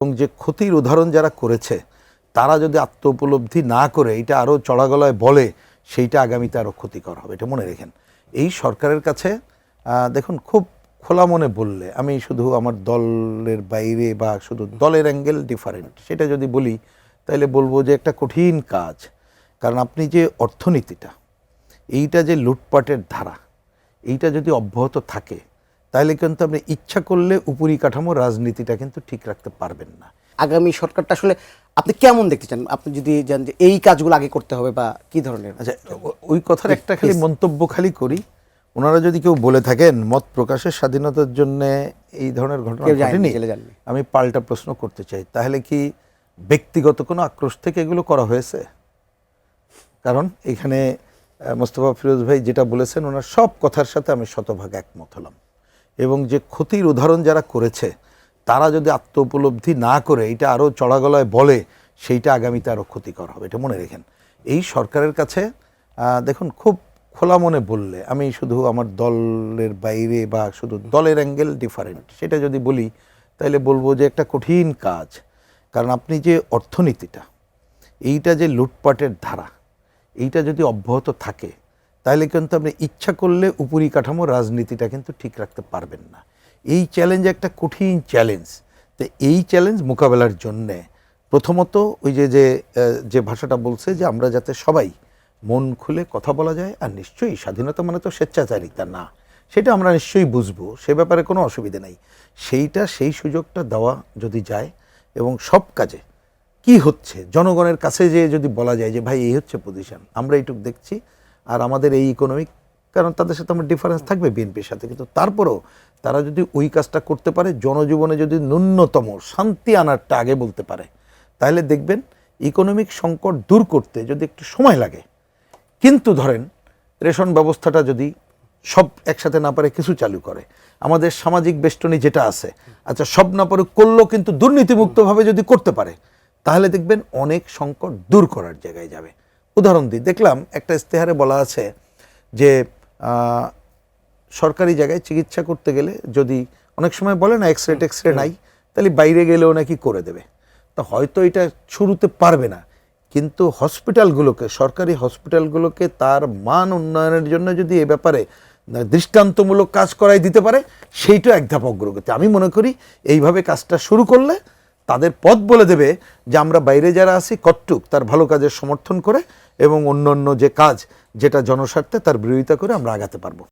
এবং যে ক্ষতির উদাহরণ যারা করেছে তারা যদি আত্ম উপলব্ধি না করে এটা আরও চড়া গলায় বলে সেইটা আগামীতে আরও ক্ষতিকর হবে, এটা মনে রেখেন। এই সরকারের কাছে দেখুন, খুব খোলা মনে বললে, আমি শুধু আমার দলের বাইরে বা শুধু দলের অ্যাঙ্গেল ডিফারেন্ট সেটা যদি বলি, তাহলে বলবো যে একটা কঠিন কাজ। কারণ আপনি যে অর্থনীতিটা, এইটা যে লুটপাটের ধারা, এইটা যদি অব্যাহত থাকে তাহলে কিন্তু আপনি ইচ্ছা করলে উপরি কাঠামো রাজনীতিটা কিন্তু ঠিক রাখতে পারবেন না। আগামী সরকারটা আসলে আপনি কেমন দেখতে চান? আপনি যদি জানেন যে এই কাজগুলো আগে করতে হবে বা কি ধরনের? আচ্ছা, ওই কথার একটা খালি মন্তব্য খালি করি, ওনারা যদি কেউ বলে থাকেন মত প্রকাশের স্বাধীনতার জন্য এই ধরনের ঘটনা ঘটেনি, আমি পাল্টা প্রশ্ন করতে চাই, তাহলে কি ব্যক্তিগত কোনো আক্রোশ থেকে এগুলো করা হয়েছে? কারণ এখানে মোস্তফা ফিরোজ ভাই যেটা বলেছেন, ওনার সব কথার সাথে আমি শতভাগ একমত হলাম। এবং যে ক্ষতির উদাহরণ যারা করেছে তারা যদি আত্ম উপলব্ধি না করে এটা আরও চড়া গলায় বলে সেইটা আগামীতে আরও ক্ষতিকর হবে, এটা মনে রেখেন। এই সরকারের কাছে দেখুন, খুব খোলা মনে বললে, আমি শুধু আমার দলের বাইরে বা শুধু দলের অ্যাঙ্গেল ডিফারেন্ট সেটা যদি বলি, তাহলে বলবো যে একটা কঠিন কাজ। কারণ আপনি যে অর্থনীতিটা, এইটা যে লুটপাটের ধারা, এইটা যদি অব্যাহত থাকে তাহলে কিন্তু আপনি ইচ্ছা করলে উপরি কাঠামো রাজনীতিটা কিন্তু ঠিক রাখতে পারবেন না। এই চ্যালেঞ্জ একটা কঠিন চ্যালেঞ্জ। তো এই চ্যালেঞ্জ মোকাবেলার জন্যে প্রথমত ওই যে ভাষাটা বলছে যে আমরা যাতে সবাই মন খুলে কথা বলা যায়, আর নিশ্চয়ই স্বাধীনতা মানে তো স্বেচ্ছাচারিতা না, সেটা আমরা নিশ্চয়ই বুঝবো, সে ব্যাপারে কোনো অসুবিধা নেই। সেই সুযোগটা দেওয়া যদি যায় এবং সব কাজে কি হচ্ছে জনগণের কাছে যে যদি বলা যায় যে ভাই এই হচ্ছে পজিশন, আমরা এইটুকু দেখছি, আর আমাদের এই ইকোনমিক, কারণ তাদের সাথে আমার ডিফারেন্স থাকবে বিএনপির সাথে, কিন্তু তারপরেও তারা যদি ওই কাজটা করতে পারে, জনজীবনে যদি ন্যূনতম শান্তি আনারটা আগে বলতে পারে, তাহলে দেখবেন ইকোনমিক সংকট দূর করতে যদি একটু সময় লাগে, কিন্তু ধরেন রেশন ব্যবস্থাটা যদি সব একসাথে না পারে কিছু চালু করে, আমাদের সামাজিক বেষ্টনী যেটা আছে, আচ্ছা সব না পারে করলেও কিন্তু দুর্নীতিমুক্তভাবে যদি করতে পারে, তাহলে দেখবেন অনেক সংকট দূর করার জায়গায় যাবে। উদাহরণ দিই, দেখলাম একটা ইস্তেহারে বলা আছে যে সরকারি জায়গায় চিকিৎসা করতে গেলে যদি, অনেক সময় বলে না এক্সরে নাই, তাহলে বাইরে গেলেও নাকি করে দেবে। তো হয়তো এটা শুরুতে পারবে না, কিন্তু হসপিটালগুলোকে, সরকারি হসপিটালগুলোকে তার মান উন্নয়নের জন্য যদি এ ব্যাপারে দৃষ্টান্তমূলক কাজ করাই দিতে পারে, সেইটা এক ধাপ অগ্রগতি। আমি মনে করি এইভাবে কাজটা শুরু করলে তাদের পথ বলে দেবে যে আমরা বাইরে যারা আছি কতটুক তার ভালো কাজের সমর্থন করে এবং অন্য যে কাজ যেটা জনস্বার্থে তার বিরোধিতা করে আমরা আগাতে পারবো।